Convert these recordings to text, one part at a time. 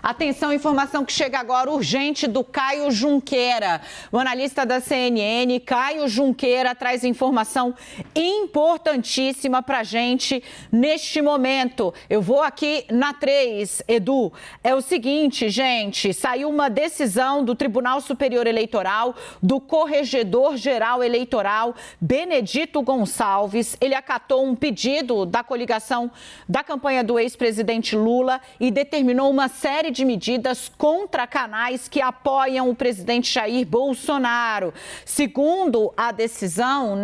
Atenção, informação que chega agora urgente do Caio Junqueira. O analista da CNN, Caio Junqueira, traz informação importantíssima para a gente neste momento. Eu vou aqui na 3, Edu. É o seguinte, gente, saiu uma decisão do Tribunal Superior Eleitoral, do Corregedor-Geral Eleitoral, Benedito Gonçalves. Ele acatou um pedido da coligação da campanha do ex-presidente Lula e determinou uma série de medidas contra canais que apoiam o presidente Jair Bolsonaro. Segundo a decisão,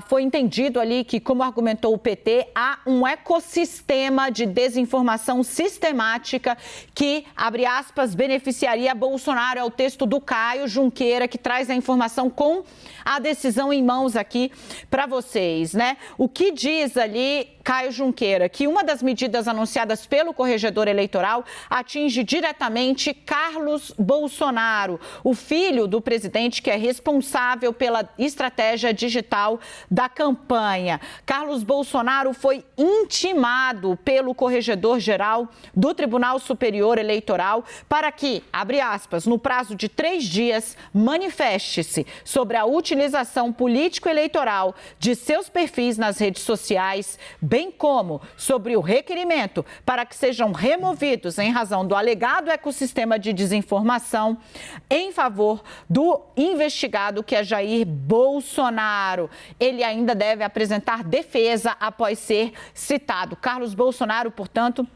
foi entendido ali que, como argumentou o PT, há um ecossistema de desinformação sistemática que, abre aspas, beneficiaria Bolsonaro. É o texto do Caio Junqueira, que traz a informação com a decisão em mãos aqui para vocês, O que diz ali Caio Junqueira? Que uma das medidas anunciadas pelo Corregedor Eleitoral atinge diretamente Carlos Bolsonaro, o filho do presidente que é responsável pela estratégia digital da campanha. Carlos Bolsonaro foi intimado pelo Corregedor-Geral do Tribunal Superior Eleitoral para que, abre aspas, no prazo de 3 dias, manifeste-se sobre a utilização político-eleitoral de seus perfis nas redes sociais, bem como sobre o requerimento para que sejam removidos em razão do alegado ecossistema de desinformação em favor do investigado, que é Jair Bolsonaro. Ele ainda deve apresentar defesa após ser citado. Carlos Bolsonaro, portanto,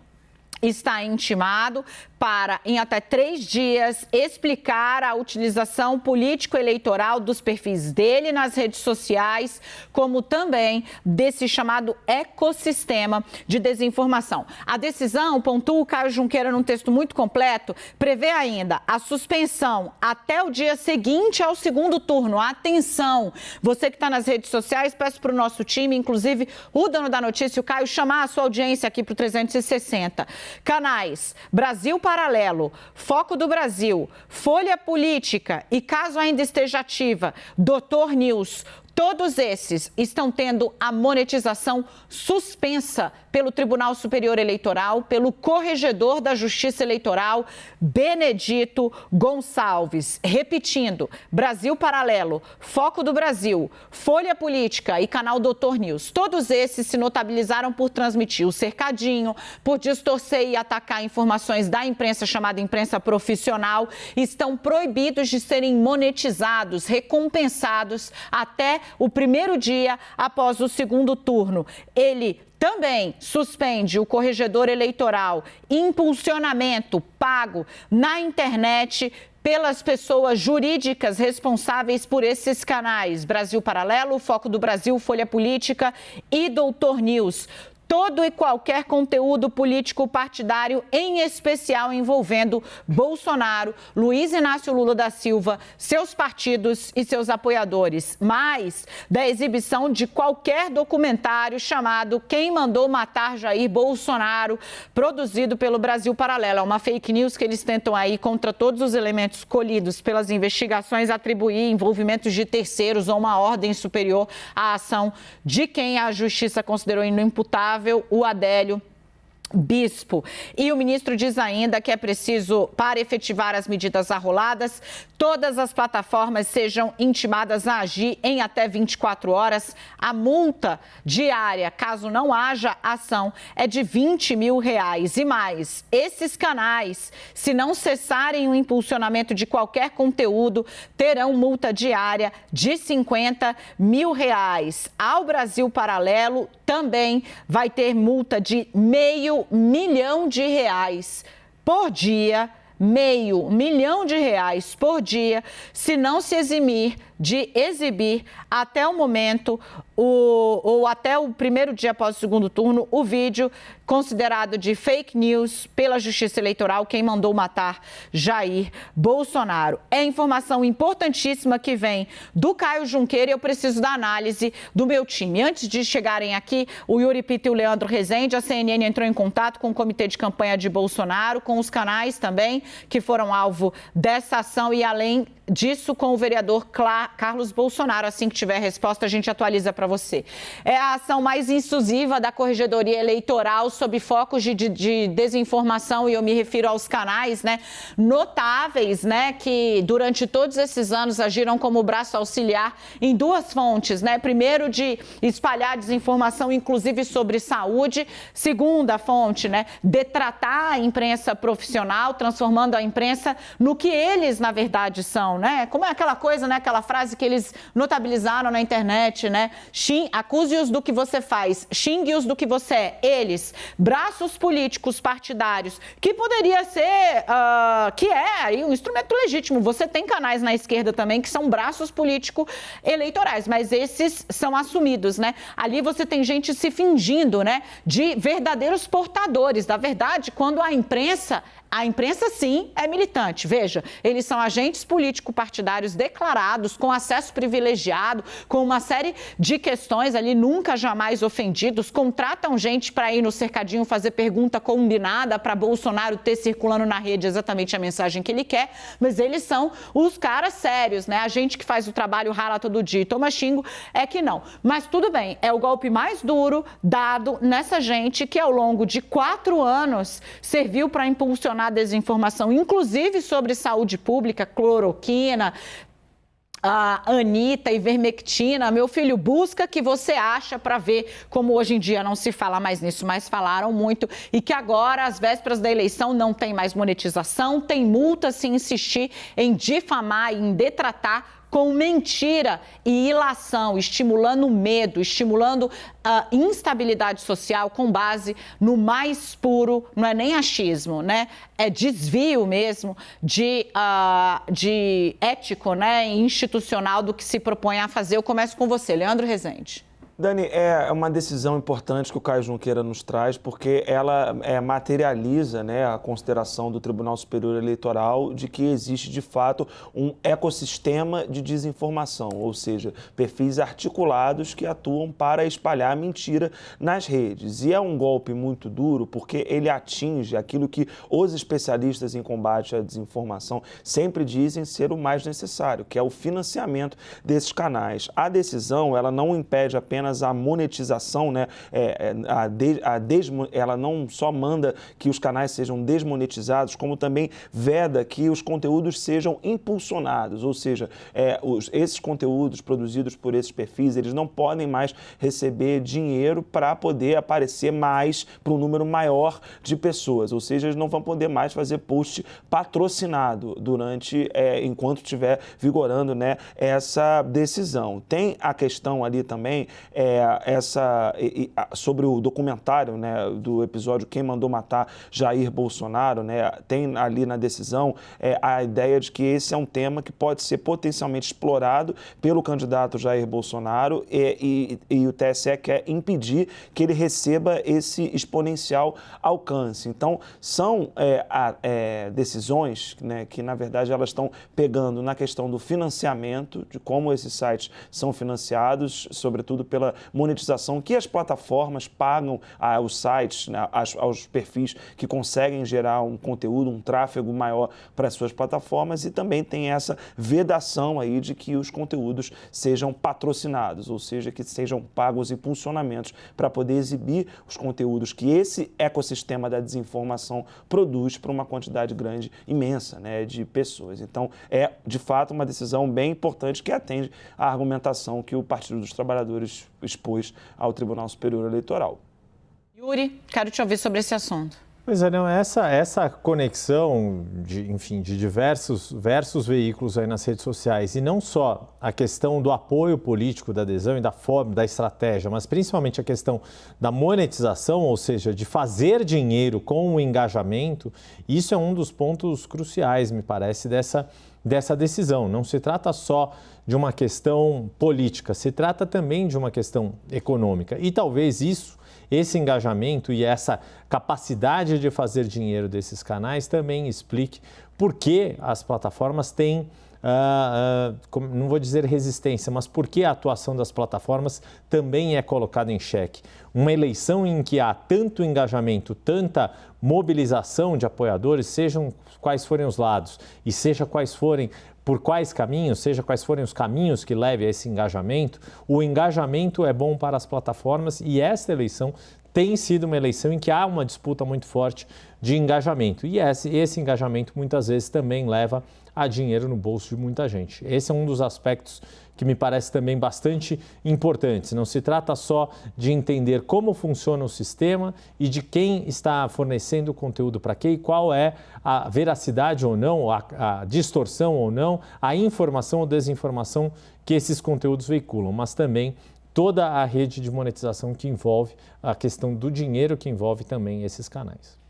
está intimado para, em até 3 dias, explicar a utilização político-eleitoral dos perfis dele nas redes sociais, como também desse chamado ecossistema de desinformação. A decisão, pontua o Caio Junqueira num texto muito completo, prevê ainda a suspensão até o dia seguinte ao segundo turno. Atenção! Você que está nas redes sociais, peço para o nosso time, inclusive o dono da notícia, o Caio, chamar a sua audiência aqui para o 360. Canais Brasil Paralelo, Foco do Brasil, Folha Política e, caso ainda esteja ativa, Doutor News. Todos esses estão tendo a monetização suspensa pelo Tribunal Superior Eleitoral, pelo Corregedor da Justiça Eleitoral, Benedito Gonçalves. Repetindo, Brasil Paralelo, Foco do Brasil, Folha Política e canal Doutor News. Todos esses se notabilizaram por transmitir o cercadinho, por distorcer e atacar informações da imprensa chamada imprensa profissional. Estão proibidos de serem monetizados, recompensados até o primeiro dia após o segundo turno. Ele também suspende o Corregedor Eleitoral, impulsionamento pago na internet pelas pessoas jurídicas responsáveis por esses canais: Brasil Paralelo, Foco do Brasil, Folha Política e Doutor News. Todo e qualquer conteúdo político partidário, em especial envolvendo Bolsonaro, Luiz Inácio Lula da Silva, seus partidos e seus apoiadores. Mais da exibição de qualquer documentário chamado Quem Mandou Matar Jair Bolsonaro, produzido pelo Brasil Paralelo. É uma fake news que eles tentam aí, contra todos os elementos colhidos pelas investigações, atribuir envolvimentos de terceiros ou uma ordem superior à ação de quem a justiça considerou inimputável, o Adélio Bispo. E o ministro diz ainda que é preciso, para efetivar as medidas arroladas, todas as plataformas sejam intimadas a agir em até 24 horas. A multa diária, caso não haja ação, é de R$20 mil. E mais, esses canais, se não cessarem o impulsionamento de qualquer conteúdo, terão multa diária de R$50 mil. Ao Brasil Paralelo também vai ter multa de R$500 mil por dia, R$500 mil por dia, se não se eximir de exibir até o momento ou até o primeiro dia após o segundo turno o vídeo considerado de fake news pela Justiça Eleitoral, Quem Mandou Matar Jair Bolsonaro. É informação importantíssima que vem do Caio Junqueira e eu preciso da análise do meu time. Antes de chegarem aqui, o Yuri Pita e o Leandro Rezende, a CNN entrou em contato com o comitê de campanha de Bolsonaro, com os canais também que foram alvo dessa ação e além disso com o vereador Carlos Bolsonaro. Assim que tiver a resposta, a gente atualiza para você. É a ação mais incisiva da Corregedoria Eleitoral sob focos de desinformação, e eu me refiro aos canais, né, notáveis, né, que durante todos esses anos agiram como braço auxiliar em duas fontes, né? Primeiro, de espalhar desinformação, inclusive sobre saúde. Segunda fonte, né, detratar a imprensa profissional, transformando a imprensa no que eles, na verdade, são, né? Como é aquela coisa, né? Aquela frase que eles notabilizaram na internet, né? Acuse-os do que você faz, xingue-os do que você é. Eles, braços políticos partidários, que poderia ser, que é aí um instrumento legítimo. Você tem canais na esquerda também que são braços políticos eleitorais, mas esses são assumidos, né? Ali você tem gente se fingindo, né, de verdadeiros portadores da verdade, quando a imprensa sim é militante. Veja, eles são agentes político-partidários declarados, com acesso privilegiado, com uma série de questões ali, nunca jamais ofendidos, contratam gente para ir no cercadinho fazer pergunta combinada para Bolsonaro ter circulando na rede exatamente a mensagem que ele quer, mas eles são os caras sérios, né? A gente que faz o trabalho, rala todo dia e toma xingo, é que não. Mas tudo bem, é o golpe mais duro dado nessa gente que ao longo de 4 anos serviu para impulsionar a desinformação, inclusive sobre saúde pública, cloroquina, Anitta, ivermectina. Meu filho, busca que você acha para ver como hoje em dia não se fala mais nisso, mas falaram muito, e que agora, às vésperas da eleição, não tem mais monetização, tem multa se insistir em difamar e em detratar com mentira e ilação, estimulando medo, estimulando instabilidade social com base no mais puro, não é nem achismo, né? É desvio mesmo de ético, né, institucional do que se propõe a fazer. Eu começo com você, Leandro Rezende. Dani, é uma decisão importante que o Caio Junqueira nos traz, porque ela materializa, né, a consideração do Tribunal Superior Eleitoral de que existe, de fato, um ecossistema de desinformação, ou seja, perfis articulados que atuam para espalhar mentira nas redes. E é um golpe muito duro, porque ele atinge aquilo que os especialistas em combate à desinformação sempre dizem ser o mais necessário, que é o financiamento desses canais. A decisão, ela não impede apenas a monetização, né? Ela não só manda que os canais sejam desmonetizados, como também veda que os conteúdos sejam impulsionados, ou seja, esses conteúdos produzidos por esses perfis, eles não podem mais receber dinheiro para poder aparecer mais para um número maior de pessoas, ou seja, eles não vão poder mais fazer post patrocinado enquanto estiver vigorando, né, essa decisão. Tem a questão ali também sobre o documentário, né, do episódio Quem Mandou Matar Jair Bolsonaro, né, tem ali na decisão a ideia de que esse é um tema que pode ser potencialmente explorado pelo candidato Jair Bolsonaro e o TSE quer impedir que ele receba esse exponencial alcance. Então, são decisões, né, que, na verdade, elas estão pegando na questão do financiamento, de como esses sites são financiados, sobretudo pela monetização que as plataformas pagam aos sites, né, aos perfis que conseguem gerar um conteúdo, um tráfego maior para as suas plataformas, e também tem essa vedação aí de que os conteúdos sejam patrocinados, ou seja, que sejam pagos impulsionamentos para poder exibir os conteúdos que esse ecossistema da desinformação produz para uma quantidade grande, imensa, né, de pessoas. Então, é de fato uma decisão bem importante que atende à argumentação que o Partido dos Trabalhadores expôs ao Tribunal Superior Eleitoral. Yuri, quero te ouvir sobre esse assunto. Pois é, não, essa conexão de diversos veículos aí nas redes sociais, e não só a questão do apoio político, da adesão e da forma, da estratégia, mas principalmente a questão da monetização, ou seja, de fazer dinheiro com o engajamento, isso é um dos pontos cruciais, me parece, dessa decisão. Não se trata só de uma questão política, se trata também de uma questão econômica. E talvez esse engajamento e essa capacidade de fazer dinheiro desses canais também explique por que as plataformas têm não vou dizer resistência, mas por que a atuação das plataformas também é colocada em xeque. Uma eleição em que há tanto engajamento, tanta mobilização de apoiadores, sejam quais forem os lados e seja quais forem, por quais caminhos, seja quais forem os caminhos que levem a esse engajamento, o engajamento é bom para as plataformas e esta eleição tem sido uma eleição em que há uma disputa muito forte de engajamento. E esse engajamento muitas vezes também leva a dinheiro no bolso de muita gente. Esse é um dos aspectos que me parece também bastante importantes. Não se trata só de entender como funciona o sistema e de quem está fornecendo o conteúdo para quem e qual é a veracidade ou não, a distorção ou não, a informação ou desinformação que esses conteúdos veiculam, mas também toda a rede de monetização que envolve a questão do dinheiro que envolve também esses canais.